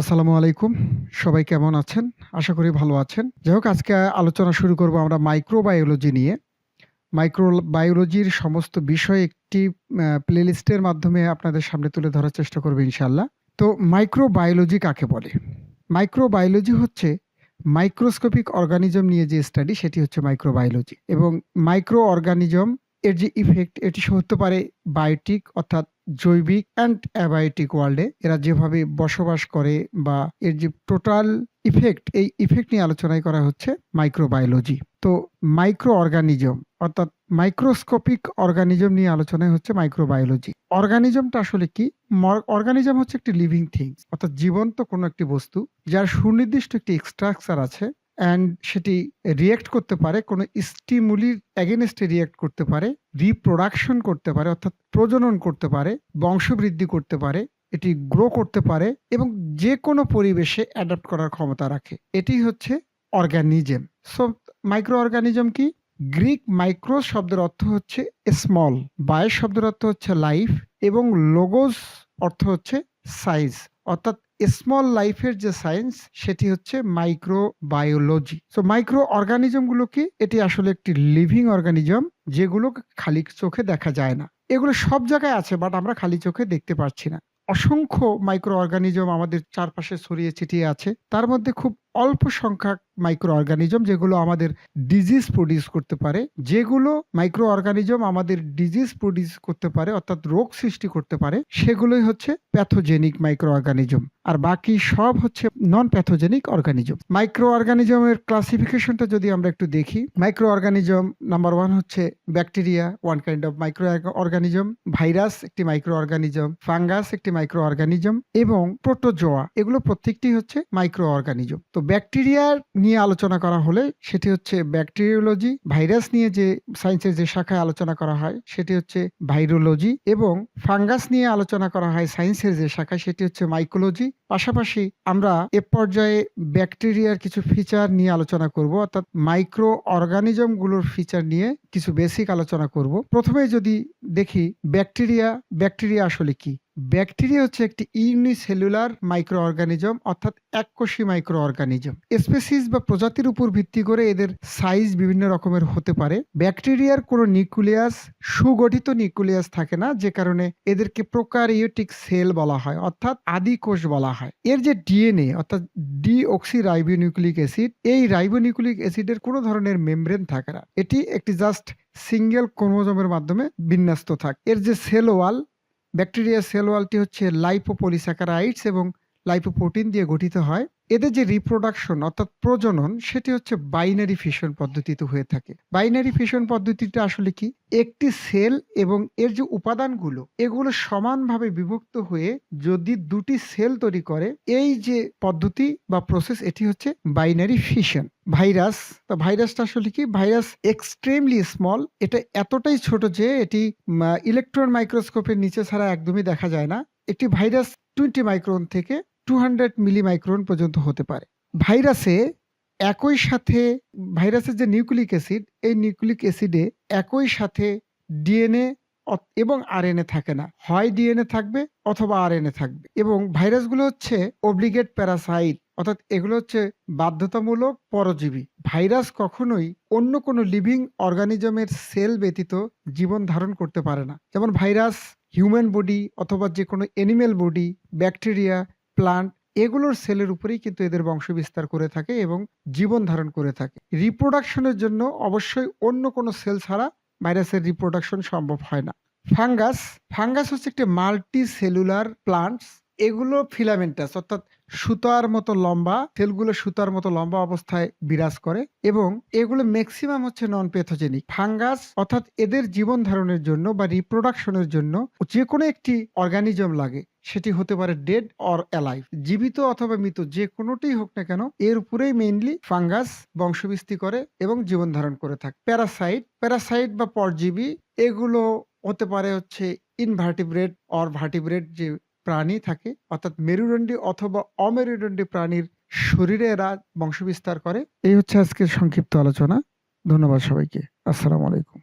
আসসালামু আলাইকুম। সবাই কেমন আছেন? আশা করি ভালো আছেন। যাই হোক আজকে আলোচনা শুরু করব আমরা মাইক্রোবায়োলজি নিয়ে। মাইক্রোবায়োলজির সমস্ত বিষয় একটি প্লেলিস্টের মাধ্যমে আপনাদের সামনে তুলে ধরার চেষ্টা করব ইনশাআল্লাহ। তো মাইক্রোবায়োলজি কাকে বলে? মাইক্রোবায়োলজি হচ্ছে মাইক্রোস্কোপিক অর্গানিজম নিয়ে যে স্টাডি সেটি হচ্ছে মাইক্রোবায়োলজি এবং মাইক্রো অর্গানিজম এর যে ইফেক্ট এটি হতে পারে বায়োটিক অর্থাৎ জৈবিক অ্যান্ড অ্যাবায়োটিক ওয়ার্ল্ডে এরা যেভাবে বসবাস করে বা এর যে টোটাল ইফেক্ট এই ইফেক্ট নিয়ে আলোচনায় করা হচ্ছে মাইক্রোবায়োলজি। তো মাইক্রো অর্গানিজম অর্থাৎ মাইক্রোস্কোপিক অর্গানিজম নিয়ে আলোচনায় হচ্ছে মাইক্রোবায়োলজি। অর্গানিজমটা আসলে কি? অর্গানিজম হচ্ছে একটি লিভিং থিংস অর্থাৎ জীবন্ত কোনো একটি বস্তু যার সুনির্দিষ্ট একটি স্ট্রাকচার আছে অ্যান্ড সেটি রিঅ্যাক্ট করতে পারে কোনো স্টিমুলির এগেনস্টে রিঅ্যাক্ট করতে পারে, রিপ্রোডাকশন করতে পারে অর্থাৎ প্রজনন করতে পারে, বংশবৃদ্ধি করতে পারে, এটি গ্রো করতে পারে এবং যে কোনো পরিবেশে অ্যাডাপ্ট করার ক্ষমতা রাখে। এটি হচ্ছে অর্গানিজম। সো মাইক্রো অর্গানিজম কি? গ্রিক মাইক্রো শব্দের অর্থ হচ্ছে স্মল, বায়োস শব্দের অর্থ হচ্ছে লাইফ এবং লোগোস অর্থ হচ্ছে সাইজ অর্থাৎ স্মল লাইফের যে সায়েন্স সেটি হচ্ছে মাইক্রোবায়োলজি। সো মাইক্রো অর্গানিজম গুলো কি? এটি আসলে একটি লিভিং অর্গানিজম যেগুলো খালি চোখে দেখা যায় না। এগুলো সব জায়গায় আছে বাট আমরা খালি চোখে দেখতে পাচ্ছি না। অসংখ্য মাইক্রো অর্গানিজম আমাদের চারপাশে ছড়িয়ে ছিটিয়ে আছে। তার মধ্যে খুব অল্প সংখ্যক মাইক্রো অর্গানিজম যেগুলো আমাদের ডিজিজ প্রডিউস করতে পারে, যেগুলো মাইক্রো অর্গানিজম আমাদের ডিজিজ প্রডিউস করতে পারে অর্থাৎ রোগ সৃষ্টি করতে পারে সেগুলোই হচ্ছে প্যাথোজেনিক মাইক্রো অর্গানিজম আর বাকি সব হচ্ছে নন প্যাথোজেনিক অর্গানিজম। মাইক্রো অর্গানিজমের ক্লাসিফিকেশনটা যদি আমরা একটু দেখি, মাইক্রো অর্গানিজম নাম্বার 1 হচ্ছে bacteria, one kind of micro organism, virus একটি মাইক্রো অর্গানিজম, ফাঙ্গাস একটি মাইক্রো অর্গানিজম এবং প্রোটোজোয়া, এগুলো প্রত্যেকটি হচ্ছে মাইক্রো অর্গানিজম। তো ব্যাকটেরিয়ার নিয়ে আলোচনা করা হলে সেটি হচ্ছে ব্যাকটেরিওলজি, ভাইরাস নিয়ে যে সায়েন্সের যে শাখায় আলোচনা করা হয় সেটি হচ্ছে ভাইরোলজি এবং ফাঙ্গাস নিয়ে আলোচনা করা হয় সায়েন্সের যে শাখায় সেটি হচ্ছে মাইকোলজি। পাশাপাশি আমরা এ পর্যায়ে ব্যাকটেরিয়ার কিছু ফিচার নিয়ে আলোচনা করব অর্থাৎ মাইক্রো অর্গানিজম গুলোর ফিচার নিয়ে কিছু বেসিক আলোচনা করব। প্রথমে যদি দেখি ব্যাকটেরিয়া আসলে কি? ব্যাকটেরিয়া হচ্ছে একটি ইউনিসেলুলার মাইক্রো অর্গানিজম অর্থাৎ এককোষী মাইক্রো অর্গানিজম। স্পেসিস বা প্রজাতির উপর ভিত্তি করে এদের সাইজ বিভিন্ন রকমের হতে পারে। ব্যাকটেরিয়ার কোনো নিউক্লিয়াস, সুগঠিত নিউক্লিয়াস থাকে না, যে কারণে এদেরকে প্রোকারিওটিক সেল বলা হয় অর্থাৎ আদি কোষ বলা হয়। এর যে ডিএনএ অর্থাৎ ডিঅক্সি রাইবোনিউক্লিক অ্যাসিড, এই রাইবোনিউক্লিক অ্যাসিডের কোনো ধরনের মেমব্রেন থাকে না, এটি একটি জাস্ট সিঙ্গেল ক্রোমোজোমের মাধ্যমে বিন্যস্ত থাকে। এর যে সেল ওয়াল, ব্যাকটেরিয়ার সেল ওয়ালটি হচ্ছে লাইপোপলিস্যাকারাইডস এবং লাইপোপ্রোটিন দিয়ে গঠিত হয়। এদের যে রিপ্রোডাকশন অর্থাৎ প্রজনন সেটি হচ্ছে বাইনারি ফিশন পদ্ধতিতে হয়ে থাকে। বাইনারি ফিশন পদ্ধতিটা আসলে কি? একটি সেল এবং এর যে উপাদানগুলো এগুলো সমানভাবে বিভক্ত হয়ে যদি দুটি সেল তৈরি করে, এই যে পদ্ধতি বা প্রসেস এটি হচ্ছে বাইনারি ফিশন। ভাইরাসটা আসলে কি? ভাইরাস এক্সট্রিমলি স্মল, এটা এতটাই ছোট যে এটি ইলেকট্রন মাইক্রোস্কোপের নিচে ছাড়া একদমই দেখা যায় না। একটি ভাইরাস 20 মাইক্রন থেকে 200 মিলি মাইক্রন পর্যন্ত হতে পারে। ভাইরাসে একই সাথে ভাইরাসের যে নিউক্লিক অ্যাসিড, এই নিউক্লিক অ্যাসিডে একই সাথে ডিএনএ এবং আরএনএ থাকে না, হয় ডিএনএ থাকবে অথবা আরএনএ থাকবে। এবং ভাইরাসগুলো হচ্ছে অব্লিগেট প্যারাসাইট অর্থাৎ এগুলো হচ্ছে বাধ্যতামূলক পরজীবী। ভাইরাস কখনোই অন্য কোনো লিভিং অর্গানিজমের সেল ব্যতীত জীবন ধারণ করতে পারে না। যেমন ভাইরাস হিউম্যান বডি অথবা যে কোনো এনিম্যাল বডি, ব্যাকটেরিয়া, প্লান্ট এগুলোর সেলের উপরেই কিন্তু এদের বংশ বিস্তার করে থাকে এবং জীবন ধারণ করে থাকে। রিপ্রোডাকশনের জন্য অবশ্যই অন্য কোনো সেল ছাড়া ভাইরাসের রিপ্রোডাকশন সম্ভব হয় না। ফাঙ্গাস হচ্ছে একটি মাল্টি সেলুলার প্লান্টস। এগুলো ফিলামেন্টাস অর্থাৎ সুতার মতো লম্বা, সেলগুলো সুতার মতো লম্বা অবস্থায় বিরাজ করে এবং এগুলো ম্যাক্সিমাম হচ্ছে নন প্যাথোজেনিক। ফাঙ্গাস অর্থাৎ এদের জীবন ধারণের জন্য বা রিপ্রোডাকশনের জন্য যে কোনো একটি অর্গানিজম লাগে, সেটি হতে পারে ডেড অর অ্যালাইভ, জীবিত অথবা মৃত, যে কোনোটি হোক না কেন এর উপরেই মেইনলি ফাঙ্গাস বংশবৃদ্ধি করে এবং জীবন ধারণ করে থাকে। প্যারাসাইট বা পরজীবী, এগুলো হতে পারে হচ্ছে ইনভার্টিব্রেট অর ভার্টিব্রেট যে প্রাণী থাকে অর্থাৎ মেরুদণ্ডী অথবা অমেরুদণ্ডী প্রাণীর শরীরে এরা বংশবিস্তার করে। এই হচ্ছে আজকের সংক্ষিপ্ত আলোচনা। ধন্যবাদ সবাইকে। আসসালামু আলাইকুম।